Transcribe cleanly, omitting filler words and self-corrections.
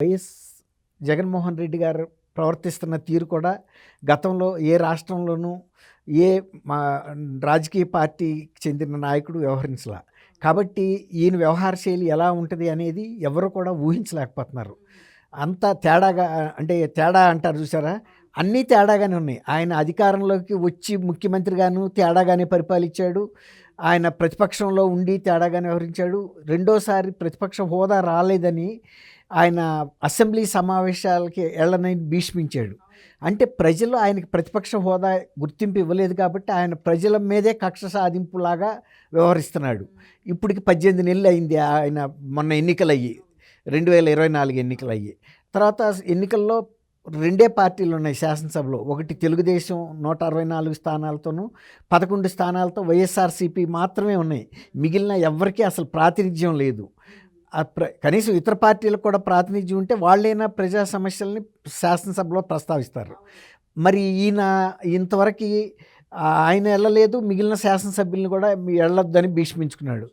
YS Jaganmohan Reddy గారు ప్రవర్తిస్తున్న తీరు కూడా గతంలో ఏ రాష్ట్రంలోనూ ఏ మా రాజకీయ పార్టీకి చెందిన నాయకుడు వ్యవహరించలా. కాబట్టి ఈయన వ్యవహార శైలి ఎలా ఉంటుంది అనేది ఎవరు కూడా ఊహించలేకపోతున్నారు. అంత తేడాగా అంటే తేడా అంటారు చూసారా? అన్నీ తేడాగానే ఉన్నాయి. ఆయన అధికారంలోకి వచ్చి ముఖ్యమంత్రిగాను తేడాగానే పరిపాలించాడు. ఆయన ప్రతిపక్షంలో ఉండి తేడాగానే వ్యవహరించాడు. రెండోసారి ప్రతిపక్ష హోదా రాలేదని ఆయన అసెంబ్లీ సమావేశాలకి ఎళ్ళనని భీష్మించాడు. అంటే ప్రజలు ఆయనకి ప్రతిపక్ష హోదా గుర్తింపు ఇవ్వలేదు కాబట్టి ఆయన ప్రజల మీదే కక్ష సాధింపులాగా వ్యవహరిస్తున్నాడు. ఇప్పటికి 18 నెలలు అయింది ఆయన మొన్న ఎన్నికలయ్యి. 2024 ఎన్నికలయ్యి. తర్వాత ఎన్నికల్లో రెండే పార్టీలు ఉన్నాయి శాసనసభలో. ఒకటి తెలుగుదేశం 164 స్థానాలతోనూ, 11 స్థానాలతో వైఎస్ఆర్సీపీ మాత్రమే ఉన్నాయి. మిగిలిన ఎవ్వరికీ అసలు ప్రాతినిధ్యం లేదు. కనీసం ఇతర పార్టీలకు కూడా ప్రాతినిధ్యం ఉంటే వాళ్ళైనా ప్రజా సమస్యల్ని శాసనసభలో ప్రస్తావిస్తారు. మరి ఈయన ఇంతవరకు ఆయన వెళ్ళలేదు, మిగిలిన శాసనసభ్యులను కూడా వెళ్ళొద్దని భీష్మించుకున్నాడు.